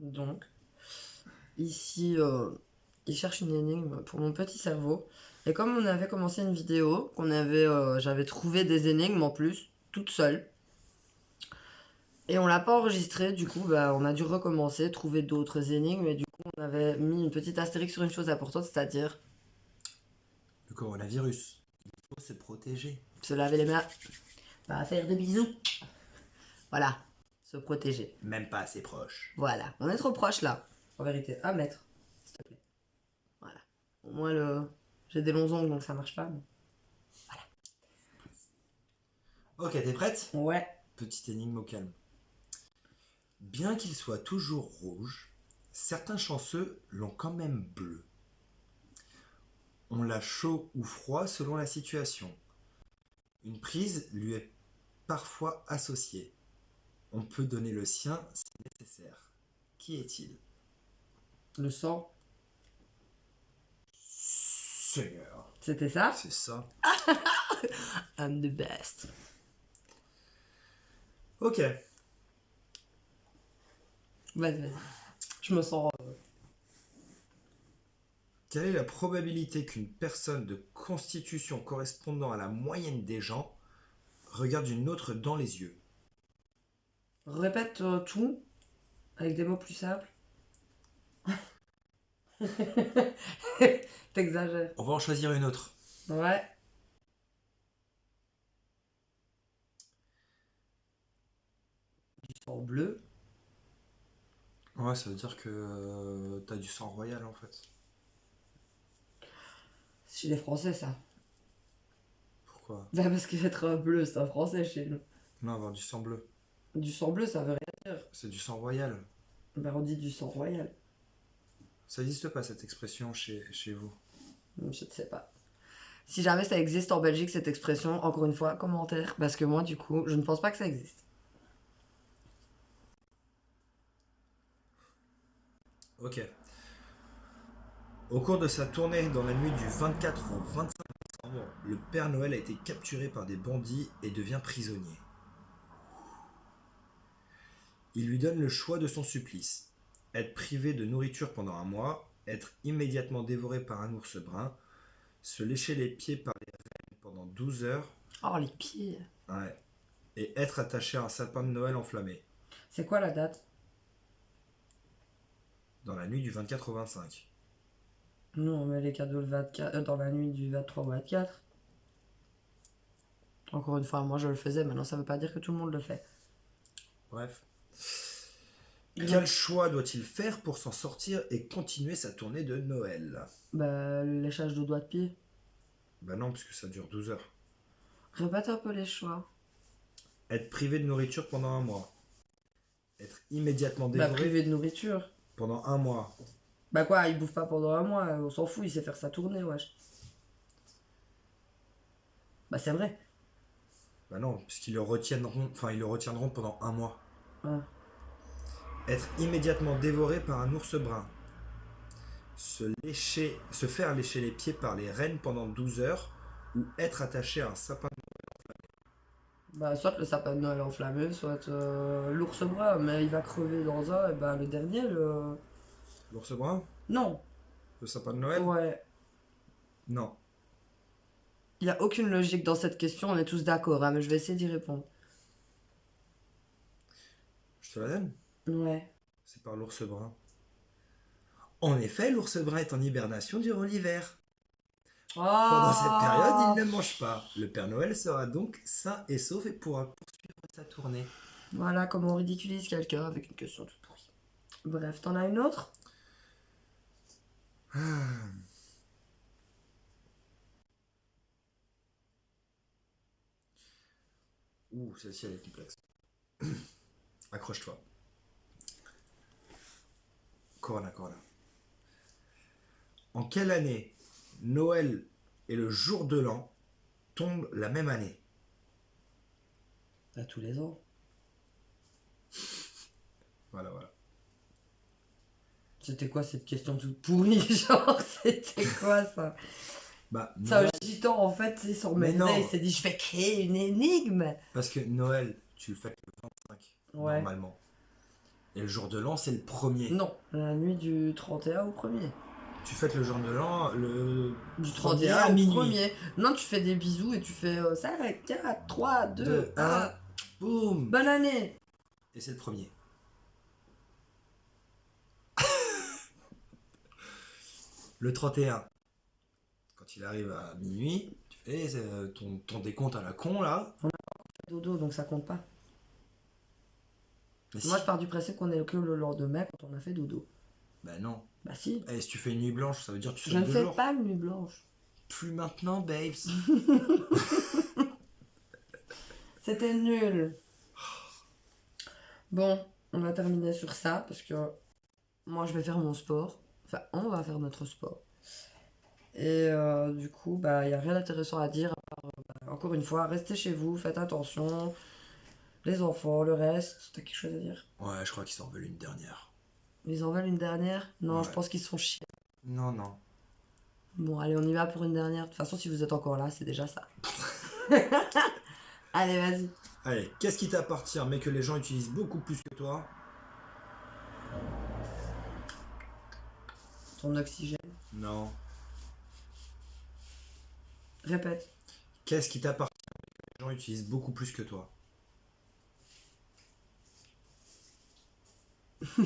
Donc, ici, il cherche une énigme pour mon petit cerveau. Et comme on avait commencé une vidéo, j'avais trouvé des énigmes en plus, toute seule. Et on l'a pas enregistré, du coup, on a dû recommencer, trouver d'autres énigmes. Et du coup, on avait mis une petite astérix sur une chose importante, c'est-à-dire Le coronavirus. Il faut se protéger. se laver les mains, pas faire des bisous. Voilà, se protéger. Même pas assez proche. Voilà, on est trop proche là. En vérité, 1 mètre, s'il te plaît. Voilà. Au moins, j'ai des longs ongles donc ça marche pas. Mais... Ok, t'es prête? Ouais. Petite énigme au calme. Bien qu'il soit toujours rouge, certains chanceux l'ont quand même bleu. On l'a chaud ou froid selon la situation. Une prise lui est parfois associée. On peut donner le sien si nécessaire. Qui est-il? Le sang, Seigneur. c'était ça? C'est ça. I'm the best. Ok. Vas-y. Je me sens... Quelle est la probabilité qu'une personne de constitution correspondant à la moyenne des gens regarde une autre dans les yeux? Répète tout avec des mots plus simples. T'exagères. On va en choisir une autre. Ouais. Du sang bleu. Ouais, ça veut dire que t'as du sang royal en fait. C'est chez les Français, ça. Pourquoi? Parce qu'être bleu, c'est un Français chez nous. Non, avoir du sang bleu. Du sang bleu, ça veut rien dire. C'est du sang royal. On dit du sang royal. Ça n'existe pas cette expression chez vous. Je ne sais pas. Si jamais ça existe en Belgique, cette expression, encore une fois, commentaire. Parce que moi, du coup, je ne pense pas que ça existe. Ok. Au cours de sa tournée dans la nuit du 24 au 25 décembre, le Père Noël a été capturé par des bandits et devient prisonnier. Il lui donne le choix de son supplice. Être privé de nourriture pendant un mois, être immédiatement dévoré par un ours brun, se lécher les pieds par les rennes pendant 12 heures, Oh, les pieds. ouais, et être attaché à un sapin de Noël enflammé, C'est quoi la date? dans la nuit du 24 au 25. Nous, on met les cadeaux le 24, dans la nuit du 23 au 24. Encore une fois, moi je le faisais, maintenant ça veut pas dire que tout le monde le fait. Bref. Quel choix doit-il faire pour s'en sortir et continuer sa tournée de Noël? Le léchage de doigts de pied. Bah non, puisque ça dure 12 heures. Répète un peu les choix. Être privé de nourriture pendant un mois. Être immédiatement dévoré Privé de nourriture. pendant un mois. Quoi, il bouffe pas pendant un mois, on s'en fout, il sait faire sa tournée, wesh. C'est vrai. Bah non, puisqu'ils le retiendront, ils le retiendront pendant un mois. Ah. Être immédiatement dévoré par un ours brun. Se faire lécher les pieds par les rennes pendant 12 heures. Ou être attaché à un sapin. Soit le sapin de Noël enflammé, soit l'ours brun, mais il va crever dans un, et le dernier, le... L'ours brun? Non. Le sapin de Noël? Ouais. Non. Il n'y a aucune logique dans cette question, on est tous d'accord, hein, mais je vais essayer d'y répondre. Je te la donne? Ouais. C'est par l'ours brun. En effet, l'ours brun est en hibernation durant l'hiver. Pendant cette période, il ne mange pas. Le Père Noël sera donc sain et sauf et pourra poursuivre sa tournée. Voilà comment on ridiculise quelqu'un avec une question toute pourrie. Bref, t'en as une autre? Ouh, celle-ci elle est complexe. Accroche-toi. Corona. En quelle année Noël et le jour de l'an tombent la même année? À tous les ans. Voilà. C'était quoi cette question toute pourrie? Genre, c'était quoi ça? C'est un gitan en fait, c'est son mec, il s'est dit je vais créer une énigme. Parce que Noël, tu le fais le 25, normalement. Et le jour de l'an, c'est le premier. Non, la nuit du 31 au 1er. Tu fêtes le jour de l'an Du premier 31 à au minuit. 1er. Non, tu fais des bisous et tu fais 5, 4, 3, 2, 2, 1. 1, boum. Bonne année. Et c'est le premier. Le 31. Quand il arrive à minuit, tu fais ton décompte à la con là. Dodo, donc ça compte pas. Mais Moi, si. je pars du principe qu'on est que le lendemain quand on a fait dodo. Bah non. Bah si. Et si tu fais une nuit blanche, ça veut dire que tu Je sautes ne 2 fais jours. pas une nuit blanche. Plus maintenant, babes. C'était nul. Bon, on va terminer sur ça parce que moi, je vais faire mon sport. Enfin, on va faire notre sport. Et du coup, bah, il n'y a rien d'intéressant à dire. Encore une fois, restez chez vous, faites attention. Les enfants, le reste, t'as quelque chose à dire? Ouais, je crois qu'ils s'en veulent une dernière. Ils en veulent une dernière? Non, Ouais. je pense qu'ils se font chier. Non, non. Bon, allez, on y va pour une dernière. De toute façon, si vous êtes encore là, c'est déjà ça. Allez, vas-y. Allez, qu'est-ce qui t'appartient, mais que les gens utilisent beaucoup plus que toi? Ton oxygène. Non. Répète. Qu'est-ce qui t'appartient, mais que les gens utilisent beaucoup plus que toi?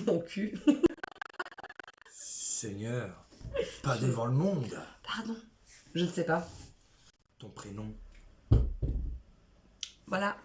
Mon cul. Seigneur, pas devant le monde. Pardon. Je ne sais pas. Ton prénom. Voilà.